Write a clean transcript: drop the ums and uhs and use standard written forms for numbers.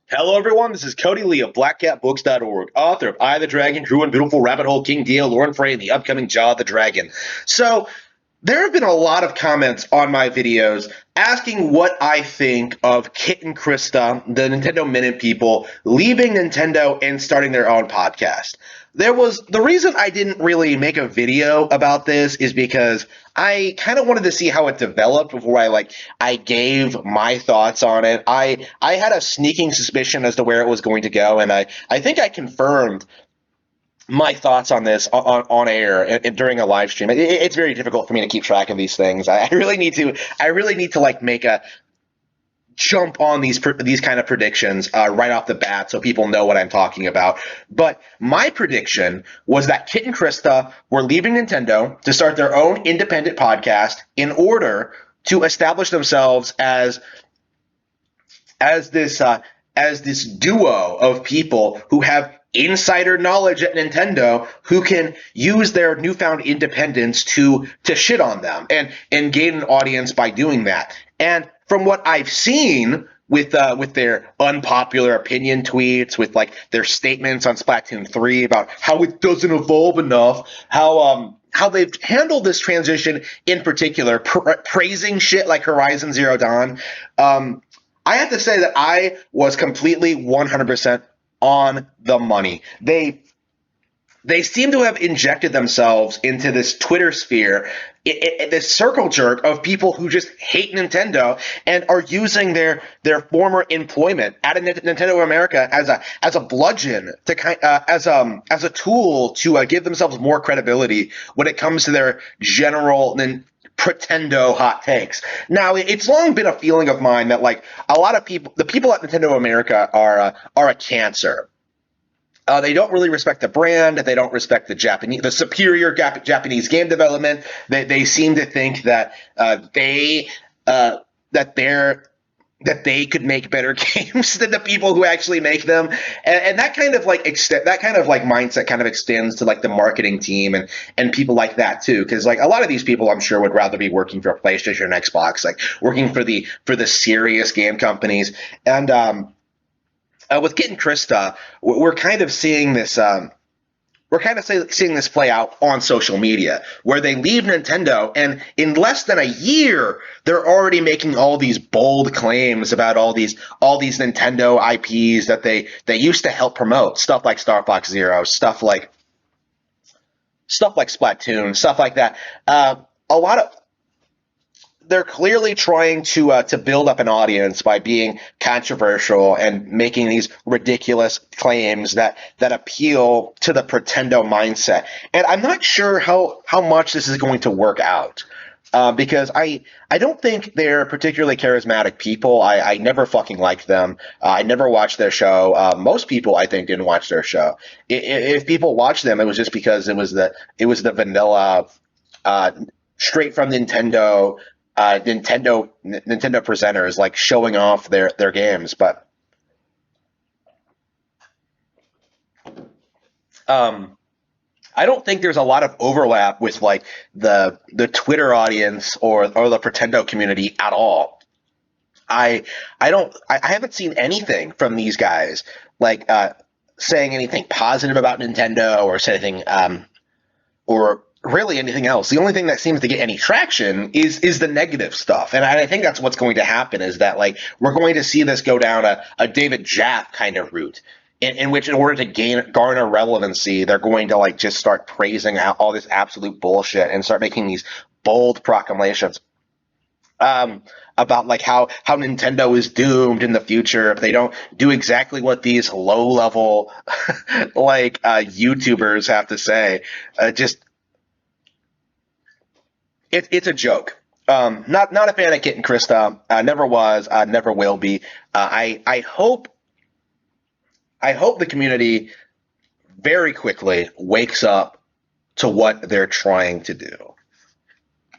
Hello, everyone. This is Cody Lee of BlackCatBooks.org, author of I the Dragon, Drew and Beautiful Rabbit Hole, King Dio, Lauren Frey, and the upcoming Jaw the Dragon. So, there have been a lot of comments on my videos asking what I think of Kit and Krysta, the Nintendo Minute people, leaving Nintendo and starting their own podcast. The reason I didn't really make a video about this is because I kind of wanted to see how it developed before I gave my thoughts on it. I had a sneaking suspicion as to where it was going to go, and I think I confirmed my thoughts on this on air and during a live stream. It's very difficult for me to keep track of these things. I really need to like make a jump on these kind of predictions right off the bat so people know what I'm talking about. But my prediction was that Kit and Krysta were leaving Nintendo to start their own independent podcast in order to establish themselves as this duo of people who have insider knowledge at Nintendo who can use their newfound independence to shit on them and gain an audience by doing that. And from what I've seen with their unpopular opinion tweets, with like their statements on Splatoon 3 about how it doesn't evolve enough, how they've handled this transition in particular, praising shit like Horizon Zero Dawn, I have to say that I was completely 100% on the money. They seem to have injected themselves into this Twitter sphere, this circle jerk of people who just hate Nintendo and are using their former employment at Nintendo of America as a bludgeon to as a tool to give themselves more credibility when it comes to their general pretendo hot takes. Now, it's long been a feeling of mine that like a lot of people, the people at Nintendo of America are a cancer. They don't really respect the brand. They don't respect the superior Japanese game development. They seem to think that they could make better games than the people who actually make them, and that kind of mindset kind of extends to like the marketing team and people like that too. Because like a lot of these people, I'm sure, would rather be working for PlayStation and Xbox, like working for the serious game companies. And with Kit and Krysta, we're kind of seeing this. Seeing this play out on social media, where they leave Nintendo, and in less than a year, they're already making all these bold claims about all these Nintendo IPs that they used to help promote, stuff like Star Fox Zero, stuff like Splatoon, stuff like that. A lot of They're clearly trying to build up an audience by being controversial and making these ridiculous claims that appeal to the pretendo mindset. And I'm not sure how much this is going to work out. Because I don't think they're particularly charismatic people. I never fucking liked them. I never watched their show. Most people, I think, didn't watch their show. If people watched them, it was just because it was the vanilla, straight from Nintendo presenters like showing off their games. But I don't think there's a lot of overlap with like the Twitter audience or the Pretendo community at all. I haven't seen anything from these guys like saying anything positive about Nintendo or say anything or really anything else. The only thing that seems to get any traction is the negative stuff. And I think that's what's going to happen, is that like we're going to see this go down a David Jaff kind of route, in which in order to garner relevancy, they're going to like just start praising all this absolute bullshit and start making these bold proclamations about like how Nintendo is doomed in the future if they don't do exactly what these low level like YouTubers have to say. It's a joke. Not a fan of Kit and Krysta. Never was. Never will be. I hope the community very quickly wakes up to what they're trying to do.